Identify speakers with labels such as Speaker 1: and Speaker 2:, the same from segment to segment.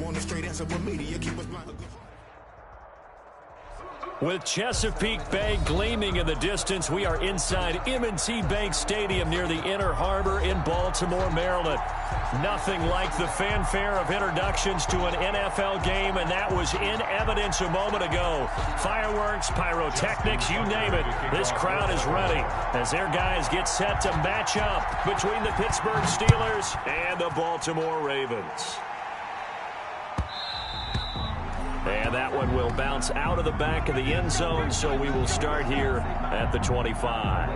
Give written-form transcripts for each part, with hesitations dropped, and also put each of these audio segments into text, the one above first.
Speaker 1: want a straight answer, but media keep us blind.
Speaker 2: With Chesapeake Bay gleaming in the distance, we are inside M&T Bank Stadium near the Inner Harbor in Baltimore, Maryland. Nothing like the fanfare of introductions to an NFL game, and that was in evidence a moment ago. Fireworks, pyrotechnics, you name it. This crowd is ready as their guys get set to match up between the Pittsburgh Steelers and the Baltimore Ravens. And that one will bounce out of the back of the end zone, so we will start here at the 25.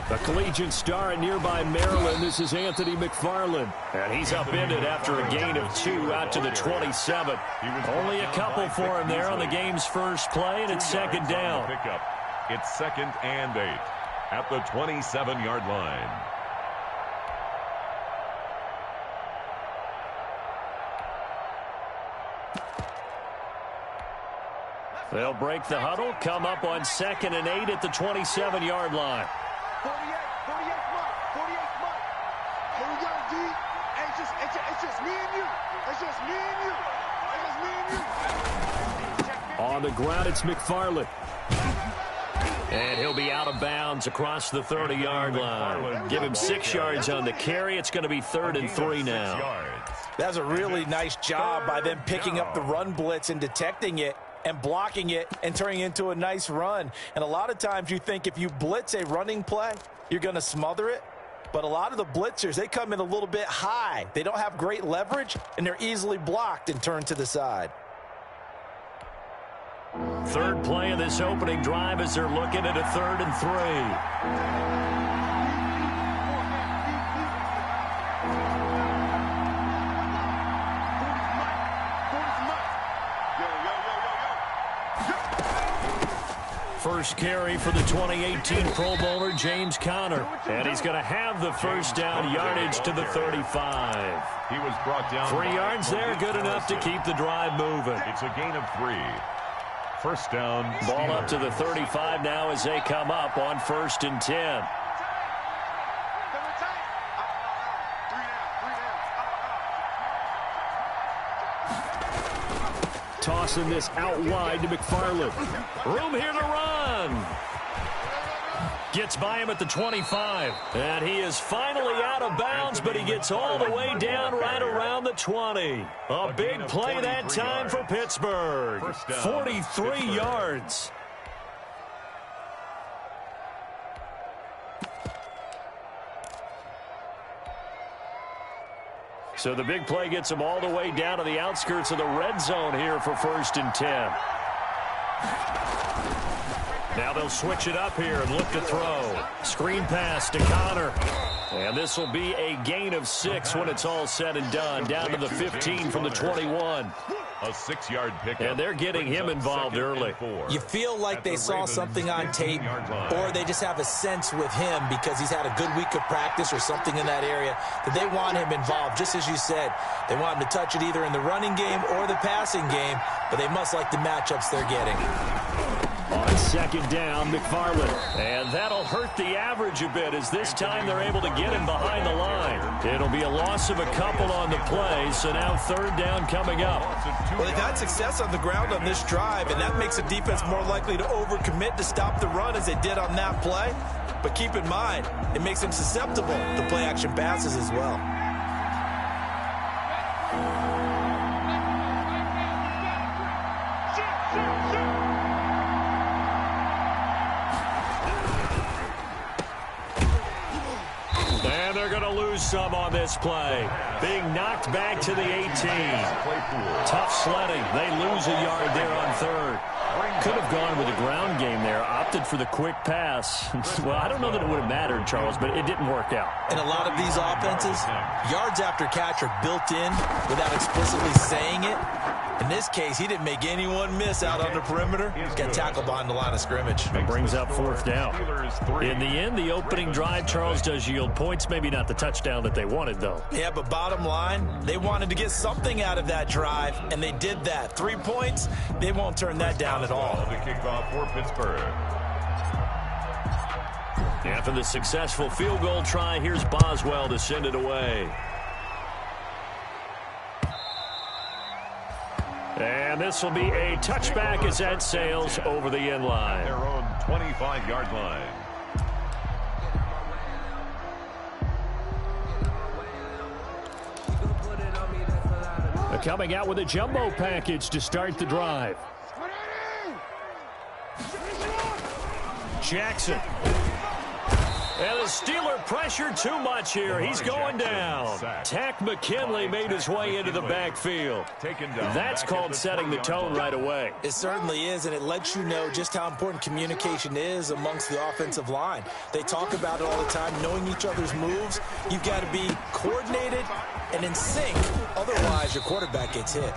Speaker 2: A collegiate star in nearby Maryland, this is Anthony McFarland. And he's upended after a gain of 2 out to the 27. Only a couple for him there on the game's first play, and it's second down.
Speaker 3: It's 2nd and 8 at the 27-yard line.
Speaker 2: They'll break the huddle, come up on 2nd and 8 at the 27-yard line.
Speaker 4: 48 months. Here we go, D. It's just me and you. It's just me and you.
Speaker 2: On the ground, it's McFarland. And he'll be out of bounds across the 30-yard line. Give him 6 yards on the carry. It's going to be 3rd and 3 now.
Speaker 5: That's a really nice job by them picking up the run blitz and detecting it and blocking it and turning it into a nice run. And a lot of times you think if you blitz a running play, you're going to smother it. But a lot of the blitzers, they come in a little bit high. They don't have great leverage, and they're easily blocked and turned to the side.
Speaker 2: Third play of this opening drive as they're looking at a 3rd and 3. First carry for the 2018 Pro Bowler, James Conner. And he's going to have the first down, yardage to the 35.
Speaker 3: He was brought down.
Speaker 2: 3 yards there, good enough to keep the drive moving.
Speaker 3: It's a gain of 3. First down.
Speaker 2: Ball up to the 35 now as they come up on 1st and 10. Tossing this out wide to McFarland. Room here to run. Gets by him at the 25. And he is finally out of bounds, but he gets all the way down right around the 20. A big play that time for Pittsburgh. 43 yards. So the big play gets him all the way down to the outskirts of the red zone here for 1st and 10. Now they'll switch it up here and look to throw. Screen pass to Conner. And this will be a gain of 6 when it's all said and done. Down to the 15 from the 21.
Speaker 3: A 6-yard pickup.
Speaker 2: And they're getting him involved early.
Speaker 5: You feel like they saw something on tape, or they just have a sense with him because he's had a good week of practice or something in that area that they want him involved. Just as you said, they want him to touch it either in the running game or the passing game, but they must like the matchups they're getting.
Speaker 2: On 2nd down, McFarland. And that'll hurt the average a bit as this time they're able to get him behind the line. It'll be a loss of a couple on the play, so now 3rd down coming up.
Speaker 5: Well, they've had success on the ground on this drive, and that makes the defense more likely to overcommit to stop the run as they did on that play. But keep in mind, it makes them susceptible to play-action passes as well.
Speaker 2: And they're going to lose some on this play. Being knocked back to the 18. Tough sledding. They lose a yard there on 3rd. Could have gone with the ground game there, opted for the quick pass. Well, I don't know that it would have mattered, Charles, but it didn't work out.
Speaker 5: In a lot of these offenses, yards after catch are built in without explicitly saying it. In this case, he didn't make anyone miss out on the perimeter. Got tackled behind the line of scrimmage.
Speaker 2: It brings up fourth down. In the end, the opening drive, Charles, does yield points. Maybe not the touchdown that they wanted, though.
Speaker 5: Yeah, but bottom line, they wanted to get something out of that drive, and they did that. 3 points, they won't turn that down at all.
Speaker 3: The kickoff for Pittsburgh.
Speaker 2: After the successful field goal try, here's Boswell to send it away. And this will be a touchback as that sails over the end line.
Speaker 3: Their own 25-yard line.
Speaker 2: They're coming out with a jumbo package to start the drive. Jackson. And the Steeler pressured too much here. He's going down. Tack McKinley made his way into the backfield. That's called setting the tone right away.
Speaker 5: It certainly is, and it lets you know just how important communication is amongst the offensive line. They talk about it all the time, knowing each other's moves. You've got to be coordinated and in sync. Otherwise, your quarterback gets hit.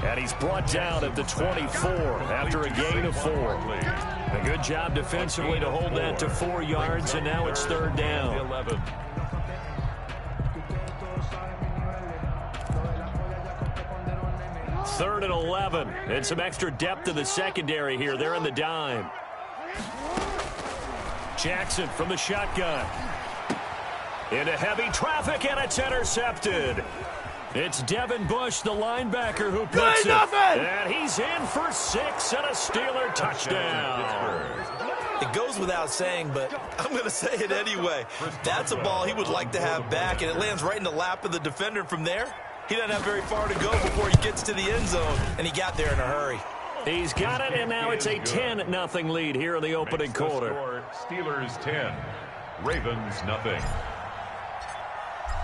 Speaker 2: And he's brought down at the 24 after a gain of 4. A good job defensively to hold that to 4 yards, and now it's third down.
Speaker 3: 11.
Speaker 2: Third and 11, and some extra depth in the secondary here. They're in the dime. Jackson from the shotgun. Into heavy traffic, and it's intercepted. It's Devin Bush, the linebacker, who puts it. And he's in for 6 and a Steeler touchdown.
Speaker 5: It goes without saying, but I'm going to say it anyway. That's a ball he would like to have back, and it lands right in the lap of the defender from there. He doesn't have very far to go before he gets to the end zone, and he got there in a hurry.
Speaker 2: He's got it, and now it's a 10-0 lead here in the opening quarter.
Speaker 3: Steelers 10, Ravens nothing.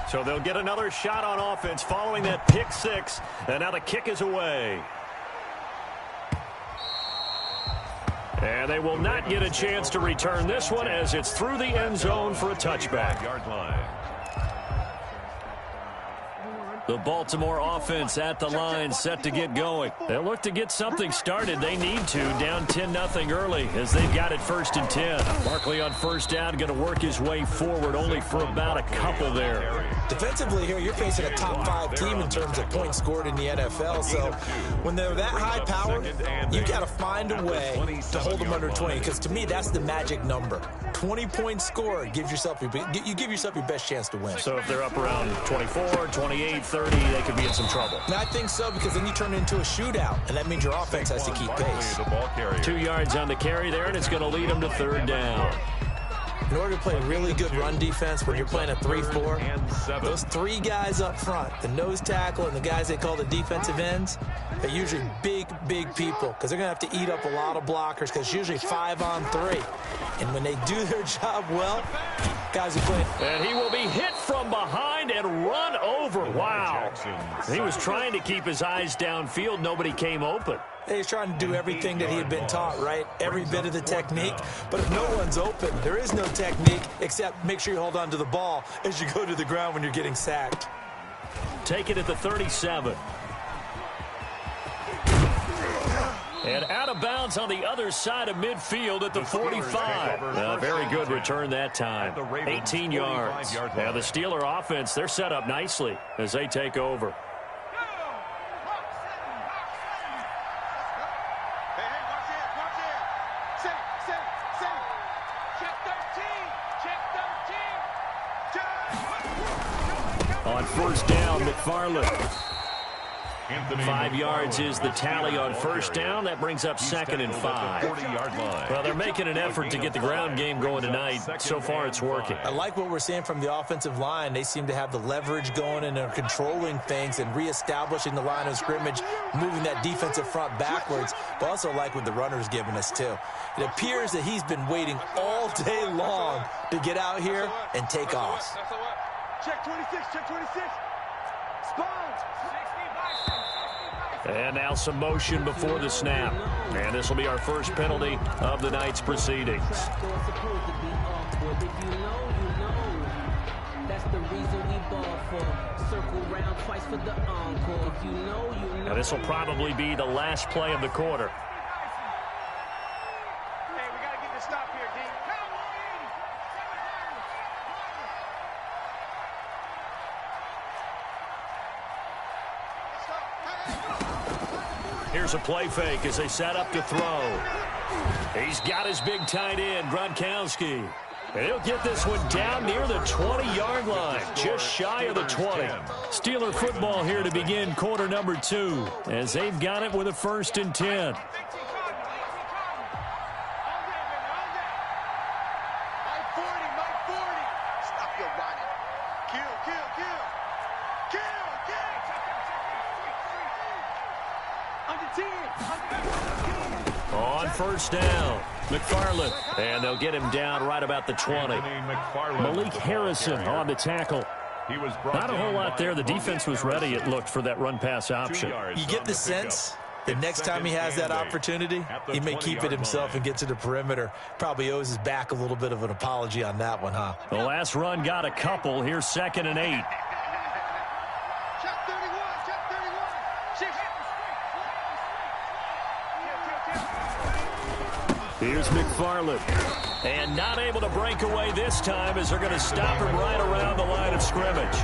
Speaker 2: So they'll get another shot on offense following that pick 6, and now the kick is away. And they will not get a chance to return this one as it's through the end zone for a touchback.
Speaker 3: Yard line.
Speaker 2: The Baltimore offense at the line, set to get going. They'll look to get something started. They need to, down 10-0 early as they've got it 1st and 10. Barkley on first down, going to work his way forward only for about a couple there.
Speaker 5: Defensively here, you're facing a top 5 team in terms of points scored in the NFL. So when they're that high powered, you've got to find a way to hold them under 20. Because to me, that's the magic number. 20 points scored gives yourself you give yourself your best chance to win.
Speaker 2: So if they're up around 24, 28, 30, they could be in some trouble.
Speaker 5: And I think so, because then you turn it into a shootout, and that means your offense has to keep pace.
Speaker 2: 2 yards on the carry there, and it's going to lead them to third down.
Speaker 5: In order to play really good run defense, when you're playing a 3-4, those 3 guys up front, the nose tackle and the guys they call the defensive ends, are usually big, big people, because they're going to have to eat up a lot of blockers, because it's usually 5 on 3. And when they do their job well, guys are playing.
Speaker 2: And he will be hit from behind and run over. Wow. He was trying to keep his eyes downfield. Nobody came open.
Speaker 5: He's trying to do everything that he had been taught, right? Every bit of the technique. But if no one's open, there is no technique except make sure you hold on to the ball as you go to the ground when you're getting sacked.
Speaker 2: Take it at the 37. And out of bounds on the other side of midfield at the 45. A very good return that time. 18 yards. Now the Steeler offense, they're set up nicely as they take over. On first down, McFarland. 5 yards is the tally on first down. That brings up 2nd and 5. Well, they're making an effort to get the ground game going tonight. So far, it's working.
Speaker 5: I like what we're seeing from the offensive line. They seem to have the leverage going, and they're controlling things and reestablishing the line of scrimmage, moving that defensive front backwards. But also like what the runner's giving us, too. It appears that he's been waiting all day long to get out here and take off.
Speaker 4: Check 26, check 26. Spawns.
Speaker 2: And now some motion before the snap. And this will be our first penalty of the night's proceedings. Now this will probably be the last play of the quarter.
Speaker 4: Hey, we got to get this stop here, D.
Speaker 2: Here's a play fake as they set up to throw. He's got his big tight end, Gronkowski. And he'll get this one down near the 20-yard line, just shy of the 20. Steeler football here to begin quarter number 2, as they've got it with a 1st and 10. On 1st down, McFarland, and they'll get him down right about the 20. Malik Harrison on the tackle. Not a whole lot there. The defense was ready, it looked, for that run-pass option.
Speaker 5: You get the sense that next time he has that opportunity, he may keep it himself and get to the perimeter. Probably owes his back a little bit of an apology on that one, huh?
Speaker 2: The last run got a couple. Here's 2nd and 8. Here's McFarland. And not able to break away this time as they're going to stop him right around the line of scrimmage.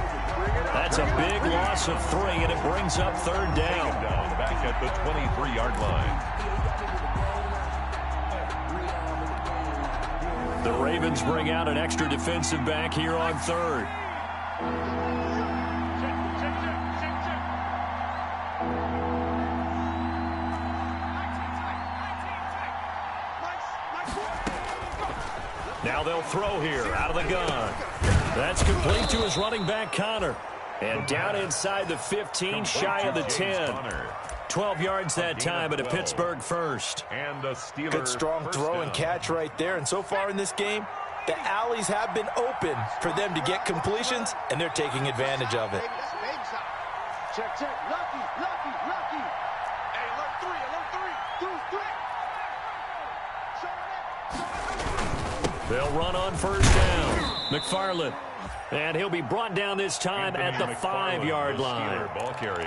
Speaker 2: That's a big loss of 3, and it brings up 3rd down.
Speaker 3: Back at the 23-yard line.
Speaker 2: The Ravens bring out an extra defensive back here on 3rd. Now they'll throw here out of the gun. That's complete to his running back, Connor. And down inside the 15, shy of the 10. 12 yards that time, but a Pittsburgh first.
Speaker 3: And a Steeler
Speaker 5: good strong throw and catch right there. And so far in this game, the alleys have been open for them to get completions, and they're taking advantage of it.
Speaker 4: Check, check. Lucky, lucky, lucky. Hey, alert 3, alert 3.
Speaker 2: They'll run on 1st down. McFarland. And he'll be brought down this time at the 5-yard line.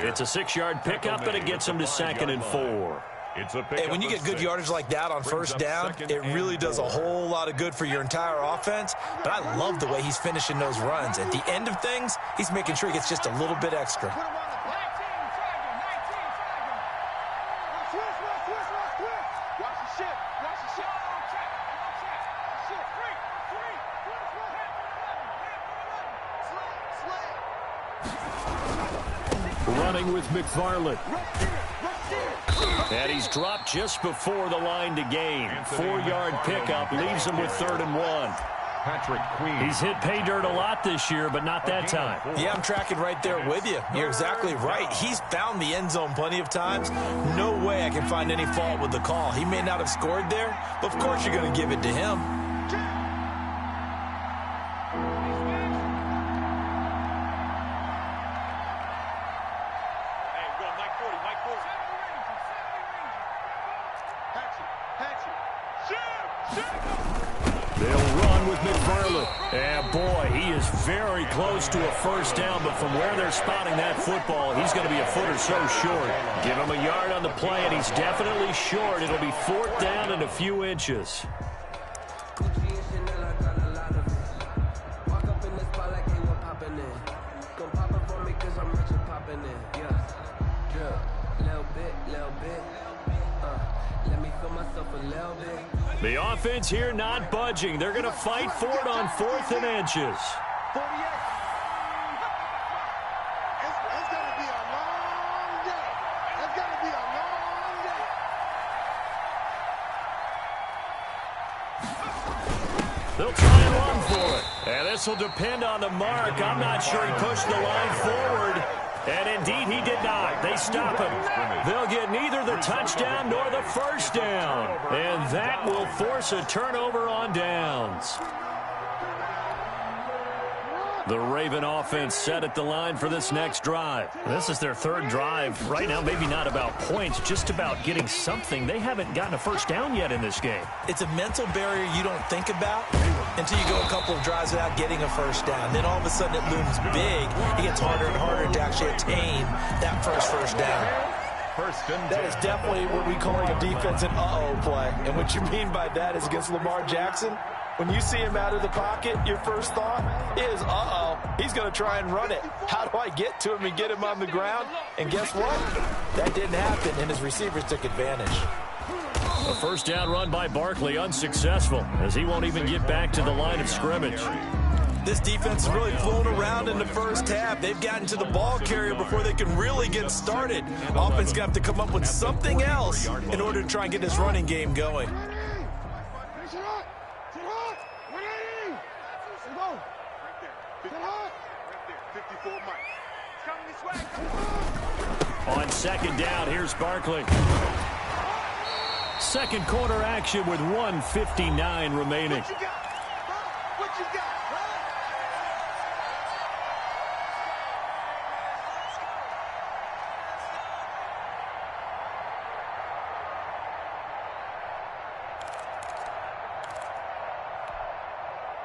Speaker 2: It's a 6-yard pickup, and it gets him to 2nd and 4.
Speaker 5: And when you get good yardage like that on 1st down, it really does a whole lot of good for your entire offense. But I love the way he's finishing those runs. At the end of things, he's making sure he gets just a little bit extra.
Speaker 2: Running with McFarland. And he's dropped just before the line to gain. 4-yard pickup leaves him with 3rd and 1.
Speaker 3: Patrick Queen.
Speaker 2: He's hit pay dirt a lot this year, but not that time.
Speaker 5: Yeah, I'm tracking right there with you. You're exactly right. He's found the end zone plenty of times. No way I can find any fault with the call. He may not have scored there, but of course you're going to give it to him.
Speaker 2: They'll run with McFarland. And boy, he is very close to a 1st down, but from where they're spotting that football, he's going to be a foot or so short. Give him a yard on the play, and he's definitely short. It'll be 4th down and a few inches. The offense here not budging. They're going to fight for it on 4th and inches.
Speaker 4: 48. It's going to be a long day. It's going to be a long day.
Speaker 2: They'll try and run for it. And this will depend on the mark. I'm not sure he pushed the line forward. And indeed, he did not. They stop him. They'll get neither the touchdown nor the 1st down. And that will force a turnover on downs. The Raven offense set at the line for this next drive. This is their third drive. Right now, maybe not about points, just about getting something. They haven't gotten a first down yet in this game.
Speaker 5: It's a mental barrier you don't think about until you go a couple of drives without getting a first down. Then all of a sudden it looms big. It gets harder and harder to actually attain that first down. That is definitely what we call a defense an uh-oh play. And what you mean by that is against Lamar Jackson, when you see him out of the pocket, your first thought is, uh-oh, he's going to try and run it. How do I get to him and get him on the ground? And guess what? That didn't happen, and his receivers took advantage.
Speaker 2: A first down run by Barkley, unsuccessful, as he won't even get back to the line of scrimmage.
Speaker 5: This defense has really flown around in the first half. They've gotten to the ball carrier before they can really get started. Offense got to come up with something else in order to try and get this running game going.
Speaker 2: On second down, here's Barkley. Second quarter action with 1:59 remaining.
Speaker 4: What you got? What you got?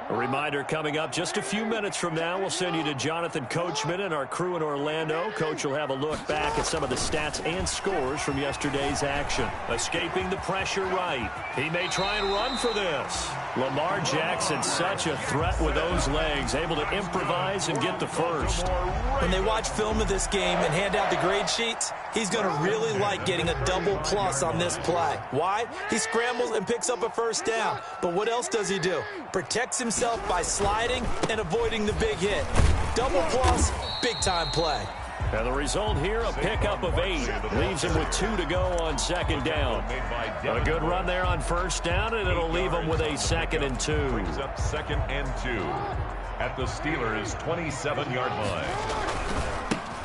Speaker 2: A reminder coming up just a few minutes from now, we'll send you to Jonathan Coachman and our crew in Orlando. Coach will have a look back at some of the stats and scores from yesterday's action. Escaping the pressure right. He may try and run for this. Lamar Jackson, such a threat with those legs, able to improvise and get the first.
Speaker 5: When they watch film of this game and hand out the grade sheets, he's going to really like getting a double plus on this play. Why? He scrambles and picks up a first down. But what else does he do? Protects himself by sliding and avoiding the big hit. Double plus, big-time play.
Speaker 2: And the result here, a pickup of 8. Leaves him with 2 to go on second down. A good run there on first down, and it'll leave him with a 2nd and 2.
Speaker 3: Brings up 2nd and 2 at the Steelers' 27-yard line.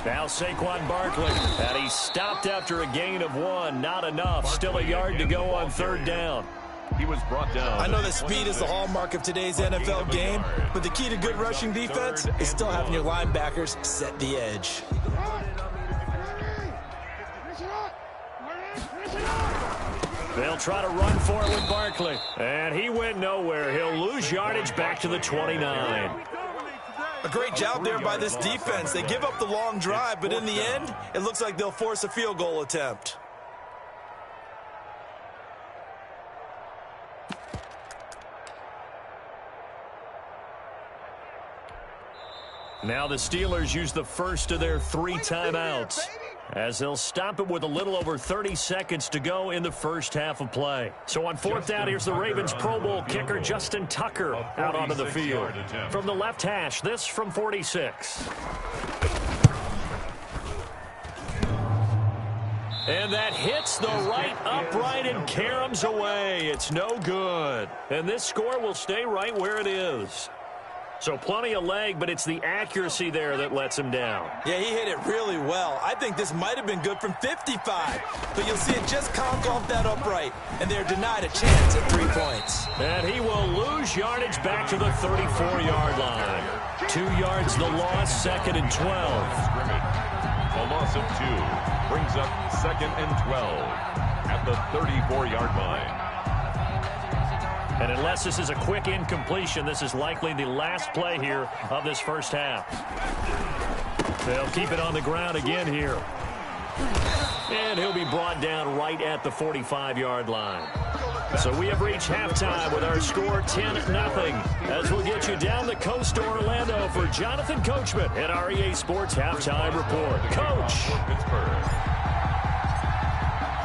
Speaker 2: Now Saquon Barkley, and he stopped after a gain of 1. Not enough. Still a yard to go on third down.
Speaker 3: He was brought down.
Speaker 5: I know that speed is the hallmark of today's NFL game, but the key to good rushing defense is still having your linebackers set the edge.
Speaker 2: They'll try to run for it with Barkley, and he went nowhere. He'll lose yardage back to the 29.
Speaker 5: A great job there by this defense. They give up the long drive, but in the end, it looks like they'll force a field goal attempt.
Speaker 2: Now the Steelers use the first of their 3 timeouts, as they'll stop it with a little over 30 seconds to go in the first half of play. So on fourth down, here's the Ravens Pro Bowl kicker Justin Tucker out onto the field. From the left hash, this from 46. And that hits the right upright and caroms away. It's no good. And this score will stay right where it is. So plenty of leg, but it's the accuracy there that lets him down.
Speaker 5: Yeah, he hit it really well. I think this might have been good from 55. But you'll see it just conk off that upright, and they're denied a chance at 3 points.
Speaker 2: And he will lose yardage back to the 34-yard line. 2 yards the loss, 2nd and 12.
Speaker 3: A loss of 2 brings up 2nd and 12 at the 34-yard line.
Speaker 2: And unless this is a quick incompletion, this is likely the last play here of this first half. They'll keep it on the ground again here. And he'll be brought down right at the 45-yard line. So we have reached halftime with our score 10-0. As we'll get you down the coast to Orlando for Jonathan Coachman at our EA Sports Halftime Report. Coach.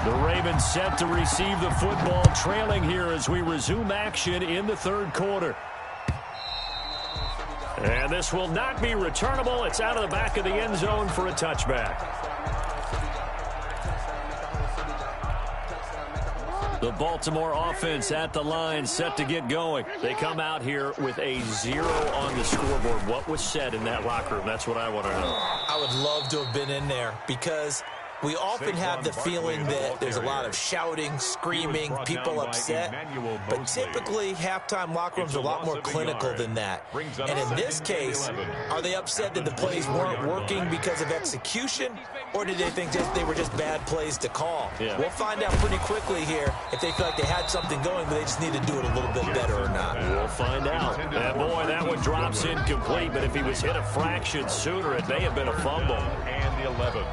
Speaker 2: The Ravens set to receive the football, trailing here as we resume action in the third quarter. And this will not be returnable. It's out of the back of the end zone for a touchback. The Baltimore offense at the line, set to get going. They come out here with a 0 on the scoreboard. What was said in that locker room? That's what I want to know.
Speaker 5: I would love to have been in there because We often have the feeling that there's a lot of shouting, screaming, people upset, but typically halftime locker rooms are a lot more clinical than that. And in this case, are they upset that the plays weren't working because of execution, or did they think they were just bad plays to call?
Speaker 2: Yeah.
Speaker 5: We'll find out pretty quickly here if they feel like they had something going, but they just need to do it a little bit better or not.
Speaker 2: We'll find out. And boy, that one drops incomplete, but if he was hit a fraction sooner, it may have been a fumble.
Speaker 3: And the 11.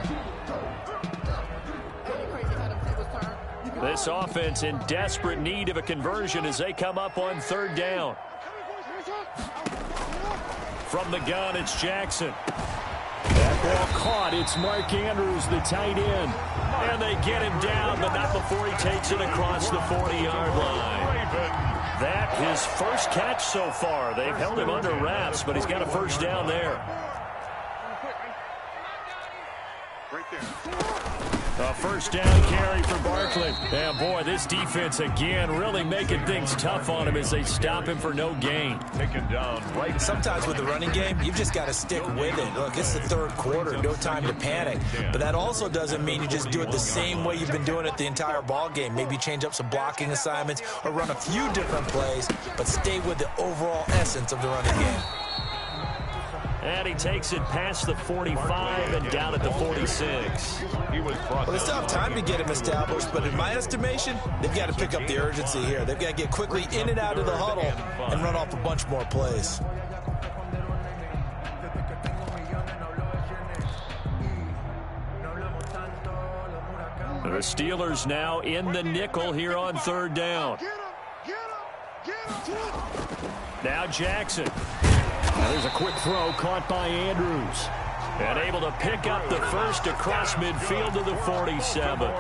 Speaker 2: This offense in desperate need of a conversion as they come up on third down. From the gun, it's Jackson. That ball caught. It's Mark Andrews, the tight end. And they get him down, but not before he takes it across the 40-yard line. That his first catch so far. They've held him under wraps, but he's got a first down there. A first down carry for Barkley. And boy, this defense again really making things tough on him as they stop him for no gain.
Speaker 3: Taken down right.
Speaker 5: Sometimes with the running game, you've just got to stick with it. Look, it's the third quarter, no time to panic. But that also doesn't mean you just do it the same way you've been doing it the entire ball game. Maybe change up some blocking assignments or run a few different plays, but stay with the overall essence of the running game.
Speaker 2: And he takes it past the 45 and down at the 46.
Speaker 5: Well, they still have time to get him established, but in my estimation, they've got to pick up the urgency here. They've got to get quickly in and out of the huddle and run off a bunch more plays.
Speaker 2: The Steelers now in the nickel here on third down. Now Jackson. Now there's a quick throw caught by Andrews. And able to pick up the first across midfield to the 47.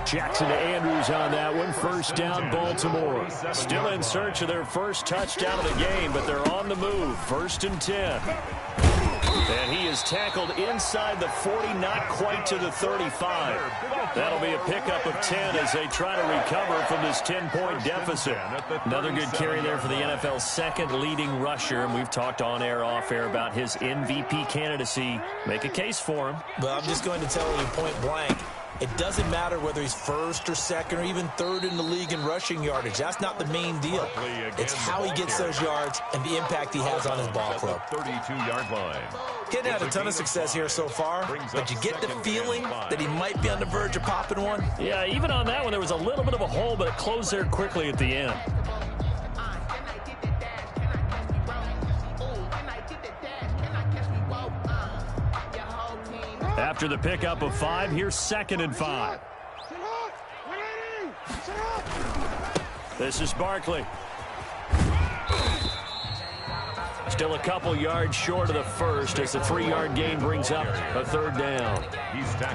Speaker 2: Jackson to Andrews on that one. First down, Baltimore. Still in search of their first touchdown of the game, but they're on the move. First and 10. And he is tackled inside the 40, not quite to the 35. That'll be a pickup of 10 as they try to recover from this 10-point deficit. Another good carry there for the NFL's second leading rusher. And we've talked on air, off air about his MVP candidacy. Make a case for him.
Speaker 5: But I'm just going to tell you point blank, it doesn't matter whether he's first or second or even third in the league in rushing yardage. That's not the main deal. It's how he gets those yards and the impact he has on his ball club.
Speaker 3: 32-yard line.
Speaker 5: He hadn't had a ton of success here so far, but you get the feeling that he might be on the verge of popping one.
Speaker 2: Yeah, even on that one, there was a little bit of a hole, but it closed there quickly at the end. After the pickup of 5, here's 2nd and 5. This is Barkley. Still a couple yards short of the first as the 3-yard gain brings up a third down.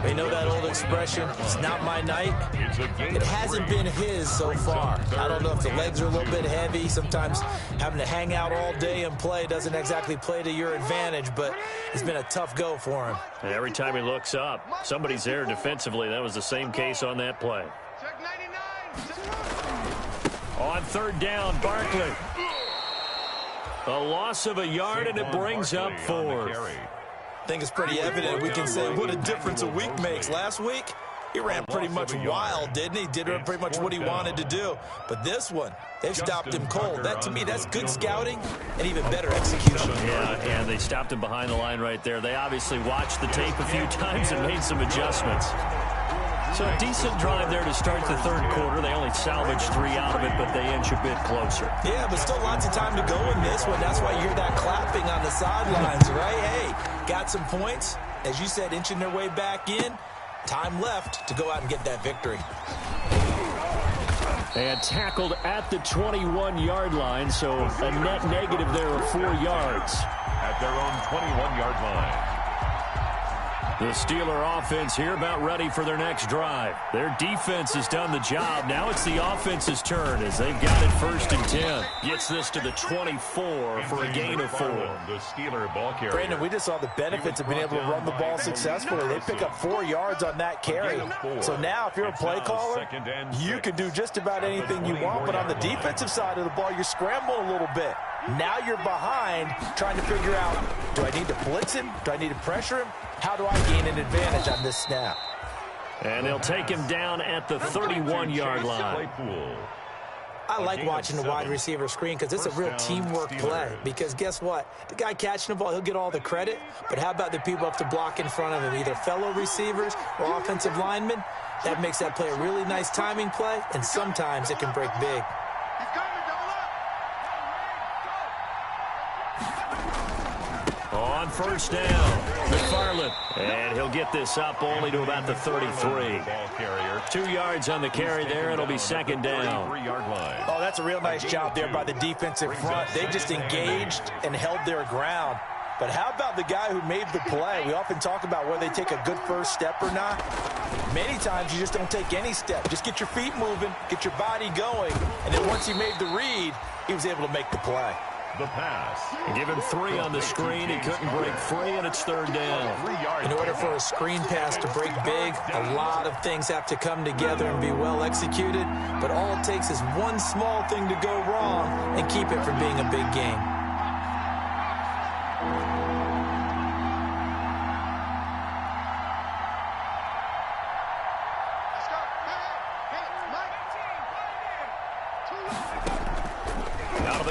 Speaker 5: They know that old expression, it's not my night. It hasn't been his so far. I don't know if the legs are a little bit heavy. Sometimes having to hang out all day and play doesn't exactly play to your advantage, but it's been a tough go for him.
Speaker 2: And every time he looks up, somebody's there defensively. That was the same case on that play. On third down, Barkley. A loss of a yard, and it brings up 4th.
Speaker 5: I think it's pretty evident. We can say what a difference a week makes. Last week, he ran pretty much wild, didn't he? Did pretty much what he wanted to do. But this one, they've stopped him cold. That, to me, that's good scouting and even better execution.
Speaker 2: Yeah, and they stopped him behind the line right there. They obviously watched the tape a few times and made some adjustments. So a decent drive there to start the third quarter. They only salvaged 3 out of it, but they inch a bit closer.
Speaker 5: Yeah, but still lots of time to go in this one. That's why you hear that clapping on the sidelines, right? Hey, got some points. As you said, inching their way back in. Time left to go out and get that victory.
Speaker 2: And tackled at the 21-yard line, so a net negative there of 4 yards.
Speaker 3: At their own 21-yard line.
Speaker 2: The Steeler offense here about ready for their next drive. Their defense has done the job. Now it's the offense's turn as they've got it 1st and 10. Gets this to the 24 for a gain of 4.
Speaker 3: The Steeler ball carrier.
Speaker 5: Brandon, we just saw the benefits of being able to run the ball successfully. They pick up 4 yards on that carry. So now if you're a play caller, you can do just about anything you want. But on the defensive side of the ball, you're scrambling a little bit. Now you're behind, trying to figure out, do I need to blitz him? Do I need to pressure him? How do I gain an advantage on this snap?
Speaker 2: And they'll take him down at the 31-yard line.
Speaker 6: I like watching the wide receiver screen because it's a real teamwork play. Because guess what? The guy catching the ball, he'll get all the credit. But how about the people up to block in front of him, either fellow receivers or offensive linemen? That makes that play a really nice timing play, and sometimes it can break big.
Speaker 2: On first down, McFarland. And he'll get this up only to about the 33. 2 yards on the carry there. It'll be second down.
Speaker 5: Oh, that's a real nice job there by the defensive front. They just engaged and held their ground. But how about the guy who made the play? We often talk about whether they take a good first step or not. Many times you just don't take any step. Just get your feet moving, get your body going, and then once he made the read, he was able to make the play.
Speaker 3: The pass.
Speaker 2: Give him 3 on the screen. He couldn't break free, and it's third down.
Speaker 6: In order for a screen pass to break big, a lot of things have to come together and be well executed. But all it takes is one small thing to go wrong and keep it from being a big game.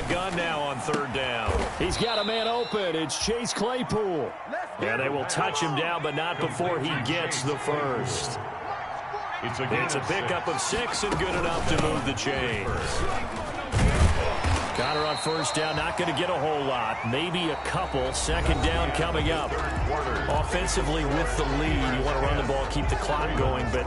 Speaker 2: Gun now on third down. He's got a man open. It's Chase Claypool. And they will touch him down, but not before he gets the first. It's a pickup of 6 and good enough to move the chains. Connor on first down, not going to get a whole lot. Maybe a couple. Second down coming up. Offensively with the lead, you want to run the ball, keep the clock going, but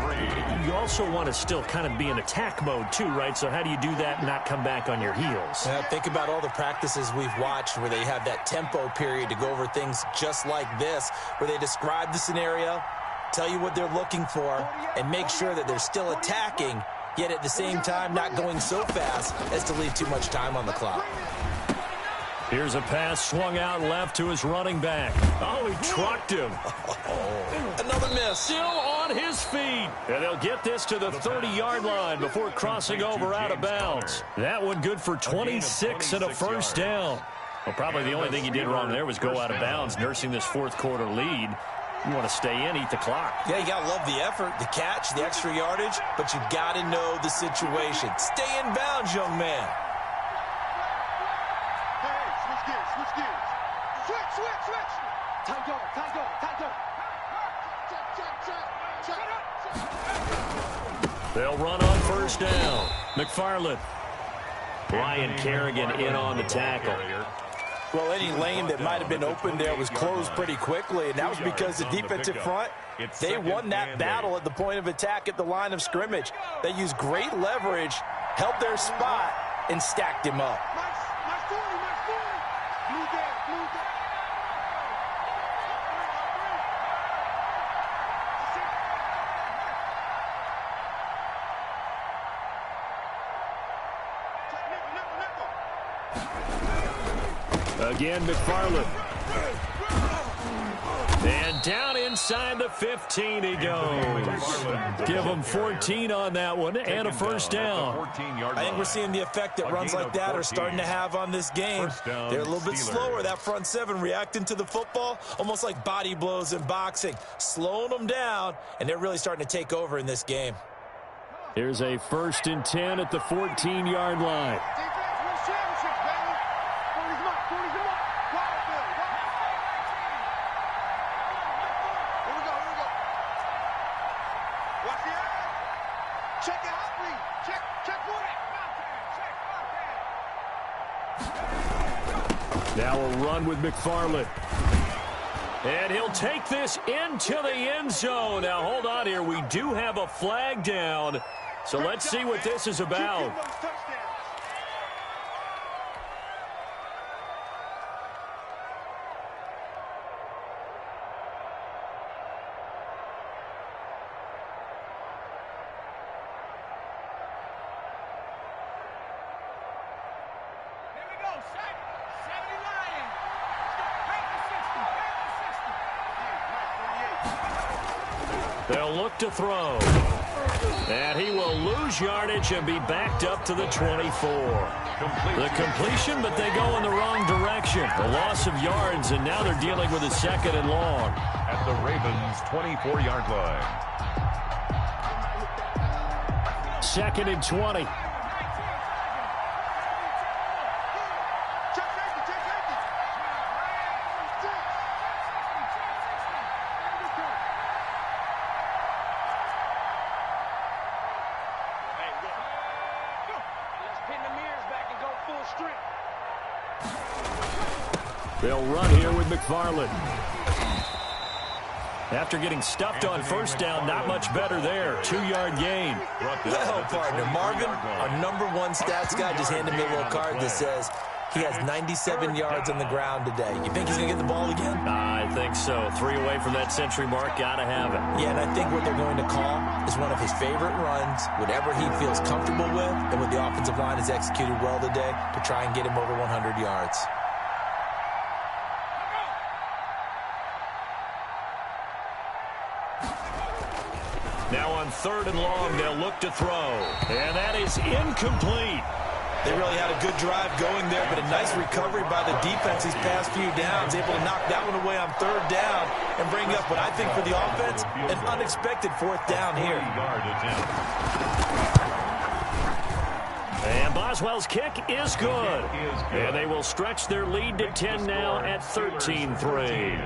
Speaker 2: you also want to still kind of be in attack mode too, right? So how do you do that and not come back on your heels?
Speaker 6: Think about all the practices we've watched where they have that tempo period to go over things just like this, where they describe the scenario, tell you what they're looking for, and make sure that they're still attacking, yet at the same time not going so fast as to leave too much time on the clock.
Speaker 2: Here's a pass swung out left to his running back. Oh, he trucked him.
Speaker 6: Another miss.
Speaker 2: Still on his feet. And they'll get this to the 30-yard line before crossing over out of bounds. That one good for 26 and a first down. Well, probably the only thing he did wrong there was go out of bounds, nursing this fourth quarter lead. You want to stay in, eat the clock.
Speaker 6: Yeah, you got to love the effort, the catch, the extra yardage, but you got to know the situation. Stay in bounds, young man.
Speaker 4: Hey, switch gears, switch gears. Switch. Time go. Check.
Speaker 2: They'll run on first down. McFarland. Brian Kerrigan in on the tackle.
Speaker 5: Well, any lane that might have been open there was closed pretty quickly, and that was because the defensive front, they won that battle at the point of attack at the line of scrimmage. They used great leverage, held their spot, and stacked him up.
Speaker 4: My 40. Blue down.
Speaker 2: Again, McFarland. And down inside the 15 he goes. Give him 14 on that one and a first down.
Speaker 6: I think we're seeing the effect that runs like that are starting to have on this game. They're a little bit slower, that front seven, reacting to the football, almost like body blows in boxing, slowing them down, and they're really starting to take over in this game.
Speaker 2: Here's a 1st and 10 at the 14-yard line. Now a run with McFarland. And he'll take this into the end zone. Now, hold on here. We do have a flag down. So let's see what this is about. They'll look to throw. And he will lose yardage and be backed up to the 24. The completion, but they go in the wrong direction. A loss of yards, and now they're dealing with a 2nd and long.
Speaker 3: At the Ravens' 24-yard line.
Speaker 2: 2nd and 20. They'll run here with McFarland. After getting stuffed on first down, not much better there. 2-yard gain.
Speaker 6: Well, partner, Marvin, our #1 stats guy, just handed me a little card that says he has 97 yards on the ground today. You think he's going to get the ball again?
Speaker 2: I think so. 3 away from that century mark. Got to have it.
Speaker 6: Yeah, and I think what they're going to call is one of his favorite runs, whatever he feels comfortable with, and what the offensive line has executed well today to try and get him over 100 yards.
Speaker 2: Now on 3rd and long, they'll look to throw. And that is incomplete.
Speaker 6: They really had a good drive going there, but a nice recovery by the defense these past few downs, able to knock that one away on 3rd down and bring up what I think for the offense, an unexpected 4th down here.
Speaker 2: And Boswell's kick is good. And they will stretch their lead to 10 now at 13-3.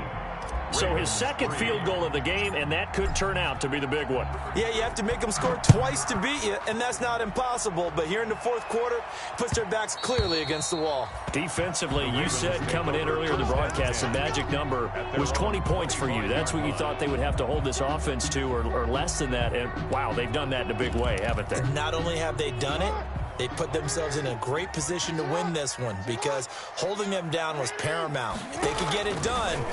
Speaker 2: So his 2nd field goal of the game, and that could turn out to be the big one.
Speaker 6: Yeah, you have to make them score twice to beat you, and that's not impossible. But here in the 4th quarter, puts their backs clearly against the wall.
Speaker 2: Defensively, you said coming in earlier in the broadcast, the magic number was 20 points for you. That's what you thought they would have to hold this offense to, or less than that. And, wow, they've done that in a big way, haven't they?
Speaker 6: And not only have they done it, they put themselves in a great position to win this one because holding them down was paramount. If they could get it done,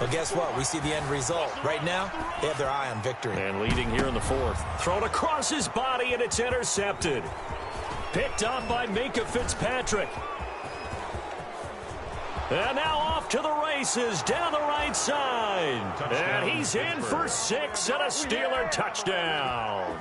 Speaker 6: well, guess what? We see the end result. Right now, they have their eye on victory.
Speaker 2: And leading here in the 4th. Thrown across his body, and it's intercepted. Picked up by Minka Fitzpatrick. And now off to the races down the right side. And he's in for 6 and a Steeler touchdown.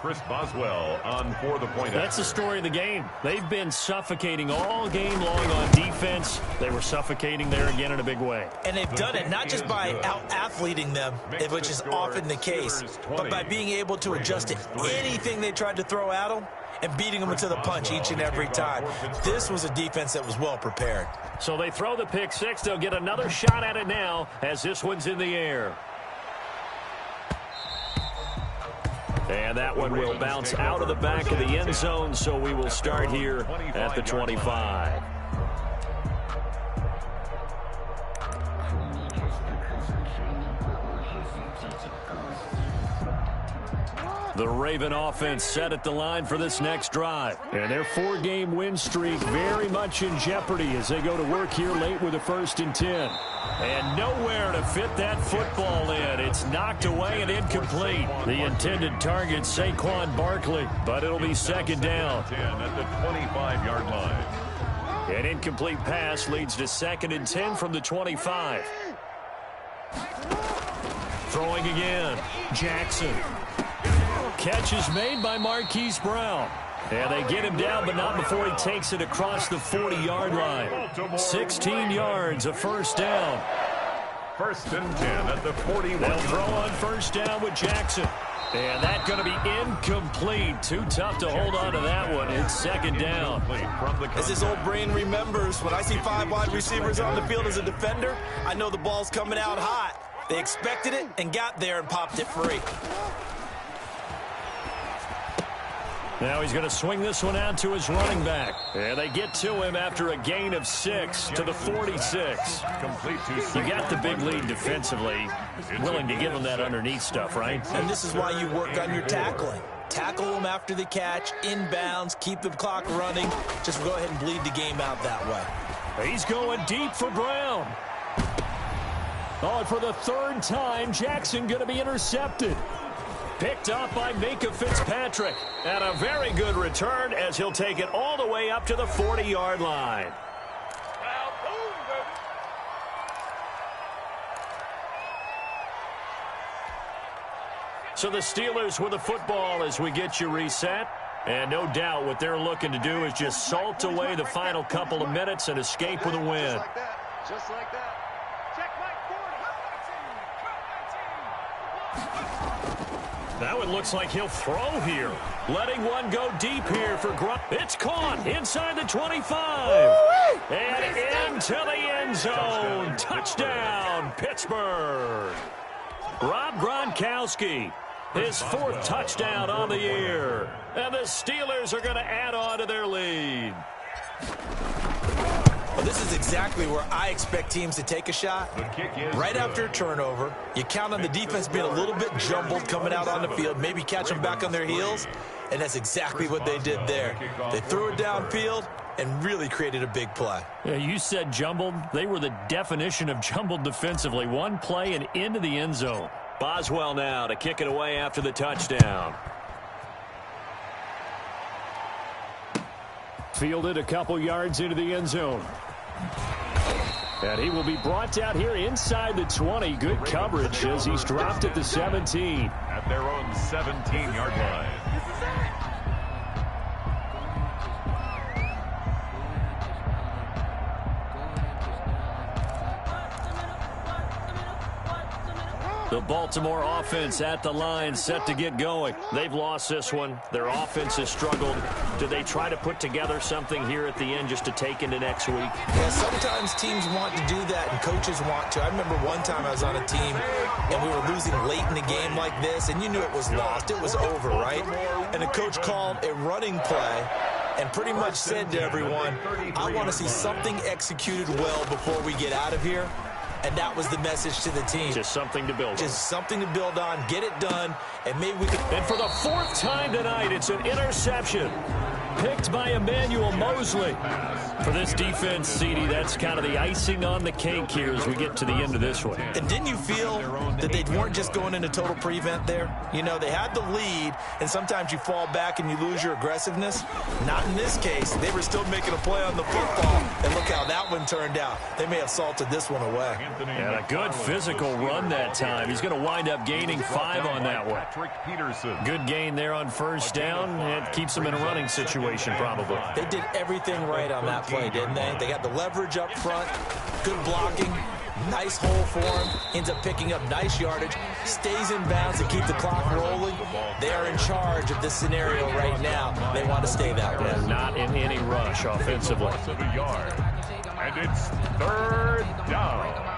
Speaker 3: Chris Boswell on for the point.
Speaker 2: That's the story of the game. They've been suffocating all game long on defense. They were suffocating there again in a big way.
Speaker 6: And they've done it not just by out-athleting them, which is often the case, but by being able to adjust to anything they tried to throw at them and beating them to the punch each and every time. This was a defense that was well prepared.
Speaker 2: So they throw the pick 6. They'll get another shot at it now as this one's in the air. And that one will bounce out of the back of the end zone, so we will start here at the 25. The Raven offense set at the line for this next drive. And their 4-game win streak very much in jeopardy as they go to work here late with a 1st and 10. And nowhere to fit that football in. It's knocked away and incomplete. The intended target, Saquon Barkley, but it'll be 2nd down.
Speaker 3: 10 at the 25-yard line.
Speaker 2: An incomplete pass leads to 2nd and 10 from the 25. Throwing again. Jackson. Catch is made by Marquise Brown. And they get him down, but not before he takes it across the 40-yard line. 16 yards, a 1st down.
Speaker 3: 1st and 10 at the 41.
Speaker 2: They'll throw on 1st down with Jackson. And that's going to be incomplete. Too tough to hold on to that one. It's 2nd down.
Speaker 6: As his old brain remembers, when I see 5 wide receivers on the field as a defender, I know the ball's coming out hot. They expected it and got there and popped it free.
Speaker 2: Now he's going to swing this one out to his running back. And they get to him after a gain of 6 to the 46. You got the big lead defensively. Willing to give him that underneath stuff, right?
Speaker 6: And this is why you work on your tackling. Tackle them after the catch, inbounds, keep the clock running. Just go ahead and bleed the game out that way.
Speaker 2: He's going deep for Brown. Oh, and for the 3rd time, Jackson going to be intercepted. Picked up by Minka Fitzpatrick. And a very good return as he'll take it all the way up to the 40-yard line. So the Steelers with the football as we get you reset. And no doubt what they're looking to do is just salt away the final couple of minutes and escape with a win.
Speaker 4: Just like that. Just like that. Check right 40.
Speaker 2: Now it looks like he'll throw here. Letting one go deep here for Grunt. It's caught inside the 25. And into the end zone. Touchdown, Pittsburgh. Rob Gronkowski, his 4th touchdown on the year. And the Steelers are going to add on to their lead.
Speaker 6: Well, this is exactly where I expect teams to take a shot. Right after a turnover, you count on the defense being a little bit jumbled coming out on the field, maybe catch them back on their heels, and that's exactly what they did there. They threw it downfield and really created a big play.
Speaker 2: Yeah, you said jumbled. They were the definition of jumbled defensively. One play and into the end zone. Boswell now to kick it away after the touchdown. Fielded a couple yards into the end zone. And he will be brought down here inside the 20. Good coverage as he's dropped at the 17.
Speaker 3: At their own 17-yard line.
Speaker 2: The Baltimore offense at the line, set to get going. They've lost this one. Their offense has struggled. Do they try to put together something here at the end just to take into next week?
Speaker 6: Yeah, sometimes teams want to do that and coaches want to. I remember one time I was on a team and we were losing late in the game like this, and you knew it was lost. It was over, right? And the coach called a running play and pretty much said to everyone, I want to see something executed well before we get out of here. And that was the message to the team.
Speaker 2: Just something to build on.
Speaker 6: Just something to build on, get it done, and maybe we can...
Speaker 2: And for the 4th time tonight, it's an interception. Picked by Emmanuel Mosley. For this defense, CD, that's kind of the icing on the cake here as we get to the end of this one.
Speaker 6: And didn't you feel that they weren't just going into total prevent there? You know, they had the lead, and sometimes you fall back and you lose your aggressiveness. Not in this case. They were still making a play on the football, and look how that one turned out. They may have salted this one away.
Speaker 2: And a good physical run that time. He's going to wind up gaining 5 on that one. Good gain there on first down. It keeps them in a running situation, probably.
Speaker 6: They did everything right on that play, didn't they? They got the leverage up front, good blocking, nice hole for him, ends up picking up nice yardage, stays in bounds to keep the clock rolling. They are in charge of this scenario right now. They want to stay that way.
Speaker 2: And not in any rush offensively.
Speaker 3: And it's 3rd down.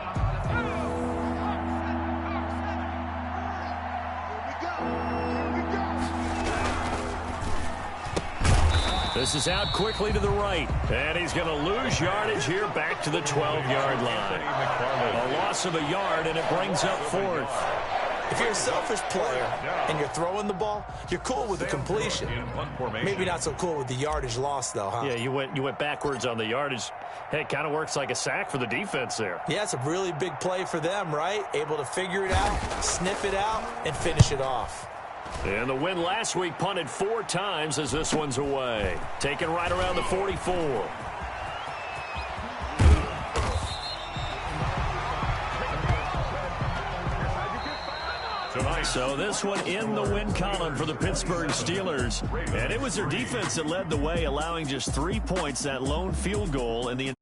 Speaker 2: This is out quickly to the right. And he's going to lose yardage here back to the 12-yard line. A loss of a yard, and it brings up 4th.
Speaker 6: If you're a selfish player and you're throwing the ball, you're cool with the completion. Maybe not so cool with the yardage loss, though, huh?
Speaker 2: Yeah, you went backwards on the yardage. Hey, it kind of works like a sack for the defense there.
Speaker 6: Yeah, it's a really big play for them, right? Able to figure it out, sniff it out, and finish it off.
Speaker 2: And the win last week punted 4 times as this one's away. Taken right around the 44. So this one in the win column for the Pittsburgh Steelers. And it was their defense that led the way, allowing just 3 points, that lone field goal in the